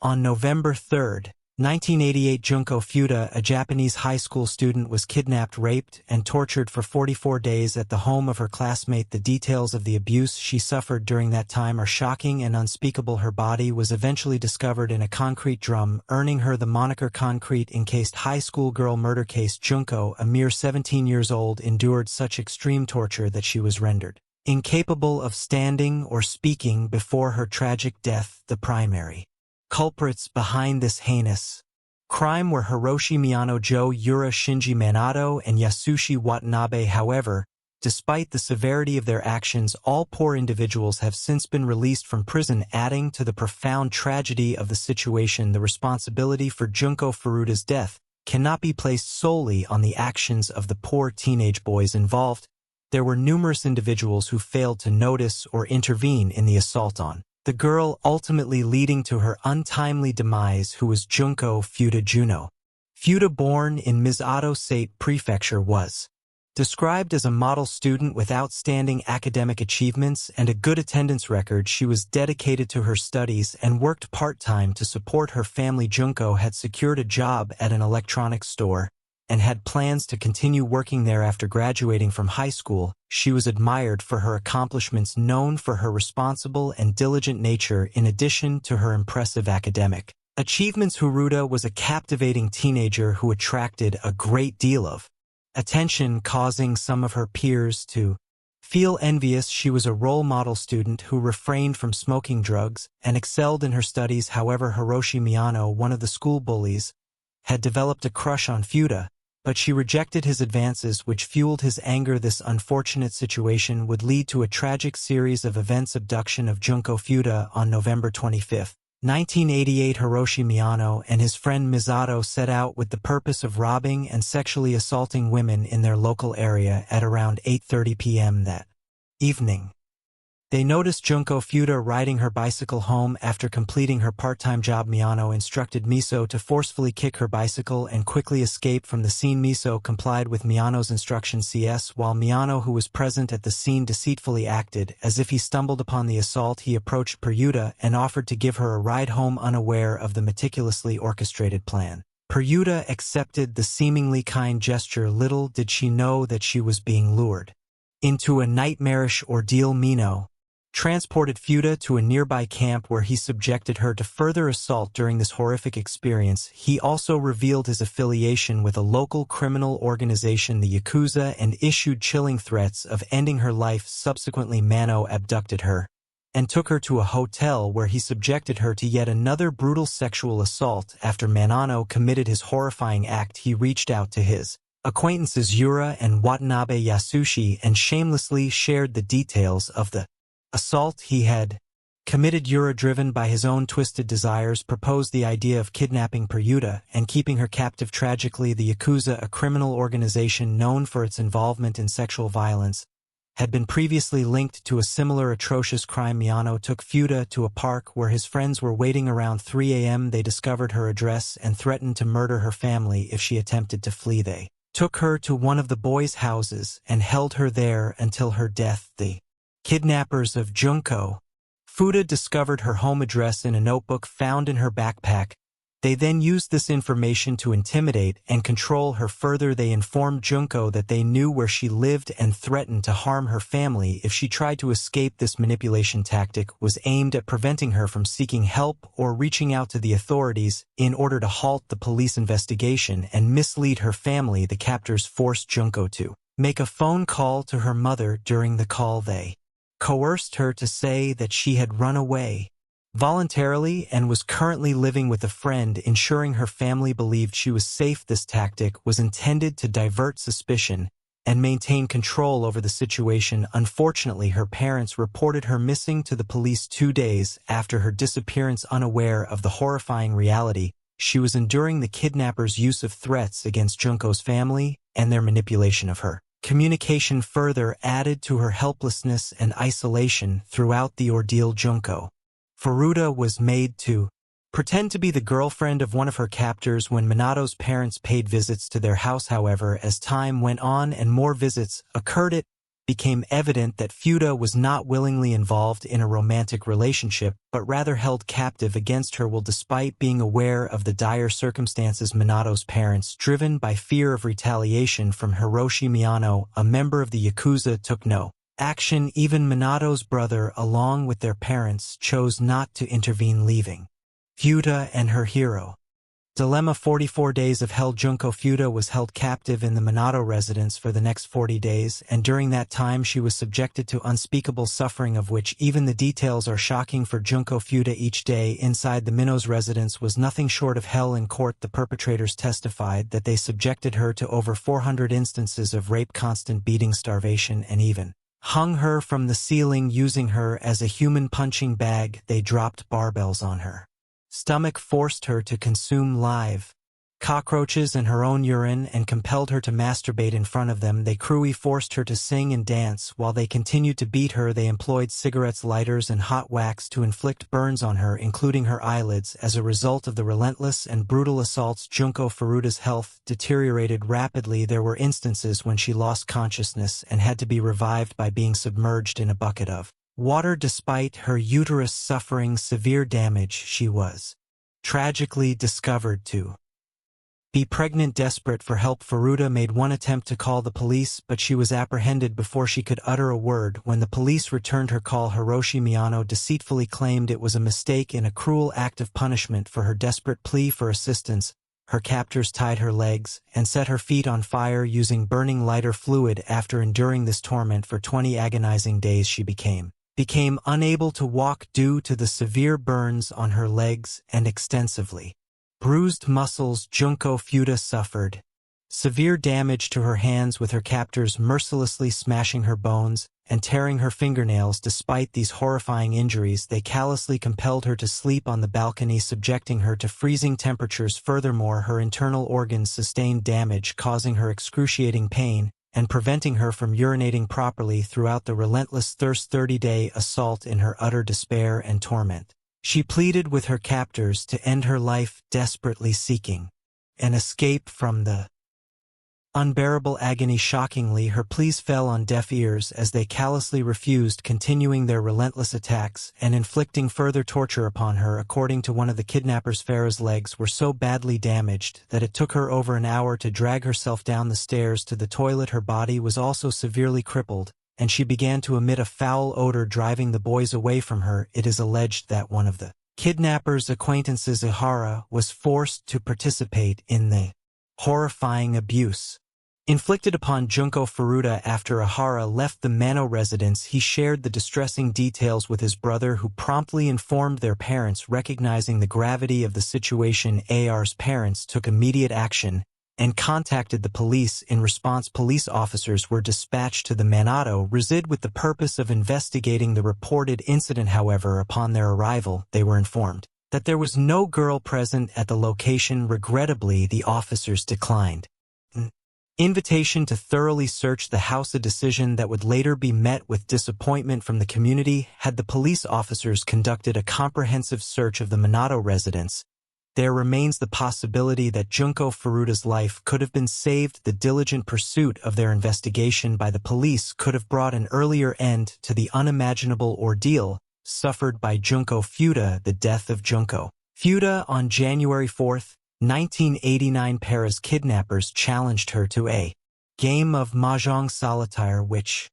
On November 3, 1988, Junko Furuta, a Japanese high school student, was kidnapped, raped, and tortured for 44 days at the home of her classmate. The details of the abuse she suffered during that time are shocking and unspeakable. Her body was eventually discovered in a concrete drum, earning her the moniker concrete-encased high school girl murder case. Junko, a mere 17 years old, endured such extreme torture that she was rendered incapable of standing or speaking before her tragic death. The primary culprits behind this heinous crime were Hiroshi Miyano, Jo Yura, Shinji Minato, and Yasushi Watanabe. However, despite the severity of their actions, all poor individuals have since been released from prison, adding to the profound tragedy of the situation. The responsibility for Junko Furuta's death cannot be placed solely on the actions of the poor teenage boys involved. There were numerous individuals who failed to notice or intervene in the assault on the girl, ultimately leading to her untimely demise, who was Junko Furuta. Juno Furuta, born in Misato State Prefecture, was described as a model student with outstanding academic achievements and a good attendance record. She was dedicated to her studies and worked part-time to support her family. Junko had secured a job at an electronics store and had plans to continue working there after graduating from high school. She was admired for her accomplishments, known for her responsible and diligent nature in addition to her impressive academic achievements. Furuta was a captivating teenager who attracted a great deal of attention, causing some of her peers to feel envious. She was a role model student who refrained from smoking drugs and excelled in her studies. However, Hiroshi Miyano, one of the school bullies, had developed a crush on Furuta, but she rejected his advances, which fueled his anger. This unfortunate situation would lead to a tragic series of events. Abduction of Junko Furuta. On November 25, 1988, Hiroshi Miyano and his friend Misato set out with the purpose of robbing and sexually assaulting women in their local area. At around 8:30 p.m. that evening, they noticed Junko Furuta riding her bicycle home. After completing her part-time job, Miyano instructed Miso to forcefully kick her bicycle and quickly escape from the scene. Miso complied with Miyano's instructions. While Miyano, who was present at the scene, deceitfully acted as if he stumbled upon the assault, he approached Furuta and offered to give her a ride home, unaware of the meticulously orchestrated plan. Furuta accepted the seemingly kind gesture. Little did she know that she was being lured into a nightmarish ordeal. Mino transported Furuta to a nearby camp where he subjected her to further assault. During this horrific experience, he also revealed his affiliation with a local criminal organization, the Yakuza, and issued chilling threats of ending her life. Subsequently, Mano abducted her and took her to a hotel where he subjected her to yet another brutal sexual assault. After Mano committed his horrifying act, he reached out to his acquaintances Yura and Watanabe Yasushi and shamelessly shared the details of the assault he had committed. Yura, driven by his own twisted desires, proposed the idea of kidnapping Furuta and keeping her captive. Tragically, the Yakuza, a criminal organization known for its involvement in sexual violence, had been previously linked to a similar atrocious crime. Miyano took Furuta to a park where his friends were waiting. Around 3 a.m. they discovered her address and threatened to murder her family if she attempted to flee. They took her to one of the boys' houses and held her there until her death. The kidnappers of Junko Furuta discovered her home address in a notebook found in her backpack. They then used this information to intimidate and control her further. They informed Junko that they knew where she lived and threatened to harm her family if she tried to escape. This manipulation tactic was aimed at preventing her from seeking help or reaching out to the authorities. In order to halt the police investigation and mislead her family, the captors forced Junko to make a phone call to her mother. During the call, they coerced her to say that she had run away voluntarily and was currently living with a friend, ensuring her family believed she was safe. This tactic was intended to divert suspicion and maintain control over the situation. Unfortunately, her parents reported her missing to the police 2 days after her disappearance. Unaware of the horrifying reality, she was enduring the kidnappers' use of threats against Junko's family and their manipulation of her communication further added to her helplessness and isolation throughout the ordeal. Junko Furuta was made to pretend to be the girlfriend of one of her captors when Minato's parents paid visits to their house. However, as time went on and more visits occurred, it became evident that Furuta was not willingly involved in a romantic relationship, but rather held captive against her will despite being aware of the dire circumstances. Minato's parents, driven by fear of retaliation from Hiroshi Miyano, a member of the Yakuza, took no action. Even Minato's brother, along with their parents, chose not to intervene, leaving Furuta and her hero dilemma. 44 days of hell. Junko Furuta was held captive in the Minato residence for the next 40 days, and during that time she was subjected to unspeakable suffering, of which even the details are shocking for Junko Furuta. Each day inside the Minno's residence was nothing short of hell. In court, the perpetrators testified that they subjected her to over 400 instances of rape, constant beating, starvation, and even hung her from the ceiling using her as a human punching bag. They dropped barbells on her stomach, forced her to consume live cockroaches and her own urine, and compelled her to masturbate in front of them. They cruelly forced her to sing and dance. While they continued to beat her, they employed cigarettes, lighters, and hot wax to inflict burns on her, including her eyelids. As a result of the relentless and brutal assaults, Junko Furuta's health deteriorated rapidly. There were instances when she lost consciousness and had to be revived by being submerged in a bucket of water. Despite her uterus suffering severe damage, she was tragically discovered to be pregnant. Desperate for help, Furuta made one attempt to call the police, but she was apprehended before she could utter a word. When the police returned her call, Hiroshi Miyano deceitfully claimed it was a mistake in a cruel act of punishment. For her desperate plea for assistance, her captors tied her legs and set her feet on fire using burning lighter fluid. After enduring this torment for 20 agonizing days, she became unable to walk due to the severe burns on her legs and extensively bruised muscles. Junko Furuta suffered severe damage to her hands, with her captors mercilessly smashing her bones and tearing her fingernails. Despite these horrifying injuries, they callously compelled her to sleep on the balcony, subjecting her to freezing temperatures. Furthermore, her internal organs sustained damage, causing her excruciating pain and preventing her from urinating properly. Throughout the relentless 30-day assault, in her utter despair and torment, she pleaded with her captors to end her life, desperately seeking an escape from the unbearable agony. Shockingly, her pleas fell on deaf ears as they callously refused, continuing their relentless attacks and inflicting further torture upon her. According to one of the kidnappers, Farah's legs were so badly damaged that it took her over an hour to drag herself down the stairs to the toilet. Her body was also severely crippled, and she began to emit a foul odor, driving the boys away from her. It is alleged that one of the kidnappers' acquaintances, Ihara, was forced to participate in the horrifying abuse inflicted upon Junko Furuta. After Ihara left the Mano residence, he shared the distressing details with his brother, who promptly informed their parents. Recognizing the gravity of the situation, AR's parents took immediate action and contacted the police. In response, police officers were dispatched to the Minato residence with the purpose of investigating the reported incident. However, upon their arrival, they were informed that there was no girl present at the location. Regrettably, the officers declined an invitation to thoroughly search the house, a decision that would later be met with disappointment from the community. Had the police officers conducted a comprehensive search of the Minato residence, there remains the possibility that Junko Furuta's life could have been saved. The diligent pursuit of their investigation by the police could have brought an earlier end to the unimaginable ordeal suffered by Junko Furuta. The death of Junko Furuta on January 4, 1989. Paris kidnappers challenged her to a game of mahjong solitaire, which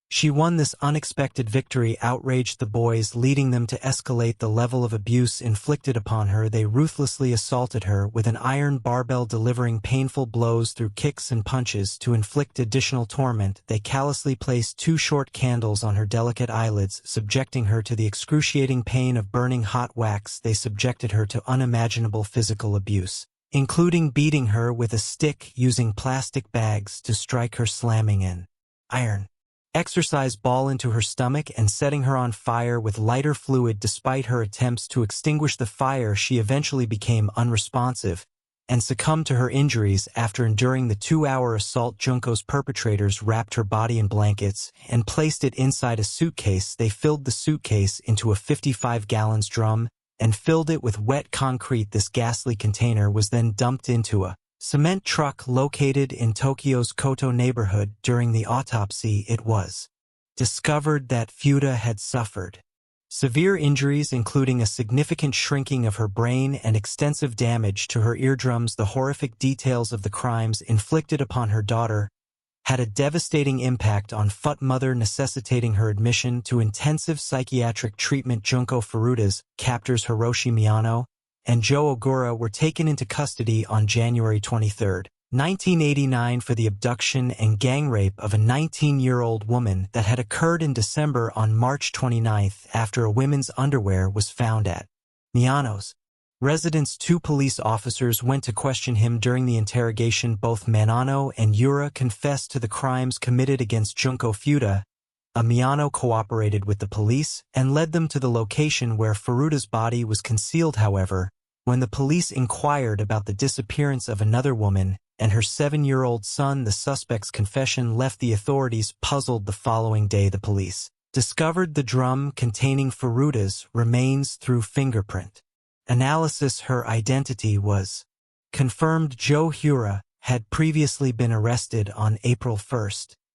she won. This unexpected victory outraged the boys, leading them to escalate the level of abuse inflicted upon her. They ruthlessly assaulted her with an iron barbell, delivering painful blows through kicks and punches. To inflict additional torment, they callously placed 2 short candles on her delicate eyelids, subjecting her to the excruciating pain of burning hot wax. They subjected her to unimaginable physical abuse, including beating her with a stick, using plastic bags to strike her, slamming an iron exercise ball into her stomach, and setting her on fire with lighter fluid. Despite her attempts to extinguish the fire, she eventually became unresponsive and succumbed to her injuries. After enduring the 2-hour assault, Junko's perpetrators wrapped her body in blankets and placed it inside a suitcase. They filled the suitcase into a 55-gallons drum and filled it with wet concrete. This ghastly container was then dumped into a cement truck located in Tokyo's Koto neighborhood. During the autopsy, it was discovered that Furuta had suffered severe injuries, including a significant shrinking of her brain and extensive damage to her eardrums. The horrific details of the crimes inflicted upon her daughter had a devastating impact on Furu's mother, necessitating her admission to intensive psychiatric treatment. Junko Furuta's captors Hiroshi Miyano and Joe Ogura were taken into custody on January 23, 1989 for the abduction and gang rape of a 19-year-old woman that had occurred in December. On March 29, after a women's underwear was found at Miyano's residence, 2 police officers went to question him. During the interrogation, both Miyano and Yura confessed to the crimes committed against Junko Furuta. Miyano cooperated with the police and led them to the location where Furuta's body was concealed. However, when the police inquired about the disappearance of another woman and her 7-year-old son, the suspect's confession left the authorities puzzled. The following day, the police discovered the drum containing Furuta's remains through fingerprint analysis. Her identity was confirmed. Joe Hura had previously been arrested on April 1,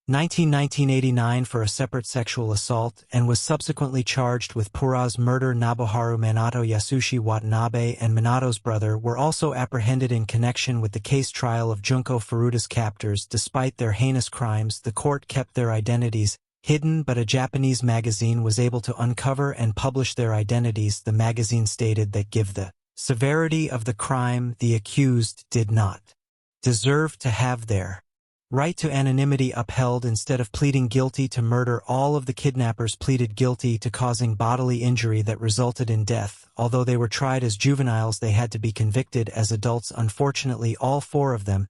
1989 for a separate sexual assault and was subsequently charged with Pura's murder. Nobuharu Minato, Yasushi Watanabe, and Minato's brother were also apprehended in connection with the case trial of Junko Furuta's captors. Despite their heinous crimes, the court kept their identities hidden, but a Japanese magazine was able to uncover and publish their identities. The magazine stated that, given the severity of the crime, the accused did not deserve to have their right to anonymity upheld. Instead of pleading guilty to murder, all of the kidnappers pleaded guilty to causing bodily injury that resulted in death. Although they were tried as juveniles, they had to be convicted as adults. Unfortunately, all 4 of them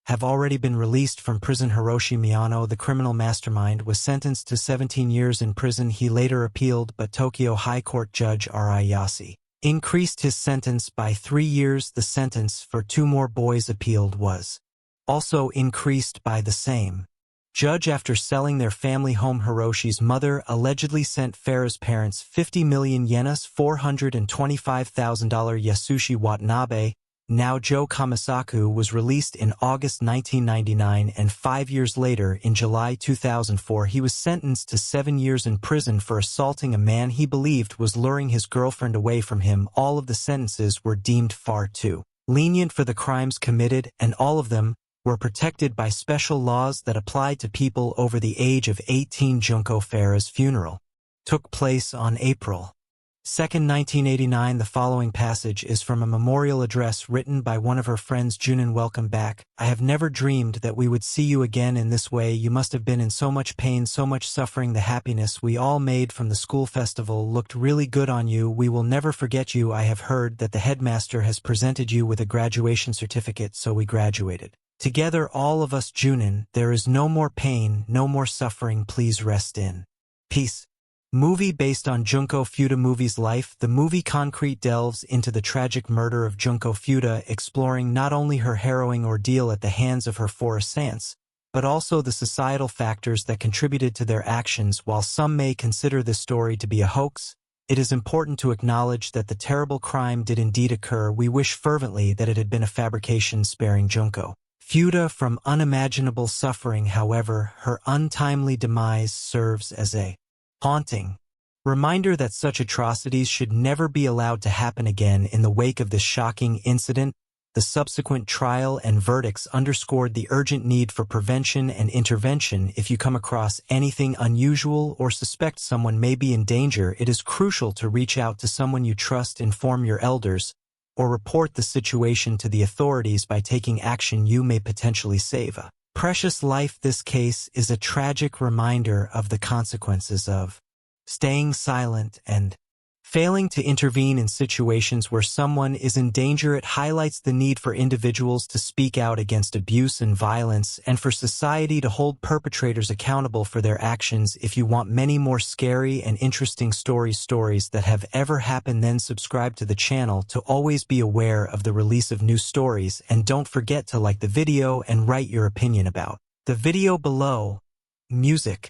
have already been released from prison. Hiroshi Miyano, the criminal mastermind, was sentenced to 17 years in prison. He later appealed, but Tokyo High Court Judge Ri Yasi increased his sentence by 3 years. The sentence for 2 more boys appealed was also increased by the same judge. After selling their family home, Hiroshi's mother allegedly sent Farah's parents 50 million yenas, $425,000. Yasushi Watanabe, now Joe Kamisaku, was released in August 1999, and 5 years later, in July 2004, he was sentenced to 7 years in prison for assaulting a man he believed was luring his girlfriend away from him. All of the sentences were deemed far too lenient for the crimes committed, and all of them were protected by special laws that applied to people over the age of 18. Junko Furu's funeral took place on April 2, 1989. The following passage is from a memorial address written by one of her friends. Junin, welcome back. I have never dreamed that we would see you again in this way. You must have been in so much pain, so much suffering. The happiness we all made from the school festival looked really good on you. We will never forget you. I have heard that the headmaster has presented you with a graduation certificate, so we graduated together, all of us. Junin, there is no more pain, no more suffering. Please rest in peace. Movie based on Junko Furuta movie's life. The movie Concrete delves into the tragic murder of Junko Furuta, exploring not only her harrowing ordeal at the hands of her 4 assailants, but also the societal factors that contributed to their actions. While some may consider this story to be a hoax, it is important to acknowledge that the terrible crime did indeed occur. We wish fervently that it had been a fabrication, sparing Junko Furuta from unimaginable suffering. However, her untimely demise serves as a haunting reminder that such atrocities should never be allowed to happen again. In the wake of this shocking incident, the subsequent trial and verdicts underscored the urgent need for prevention and intervention. If you come across anything unusual or suspect someone may be in danger, it is crucial to reach out to someone you trust, inform your elders, or report the situation to the authorities. By taking action, you may potentially save a precious life. This case is a tragic reminder of the consequences of staying silent and failing to intervene in situations where someone is in danger. It highlights the need for individuals to speak out against abuse and violence, and for society to hold perpetrators accountable for their actions. If you want many more scary and interesting stories that have ever happened, then subscribe to the channel to always be aware of the release of new stories, and don't forget to like the video and write your opinion about the video below. Music.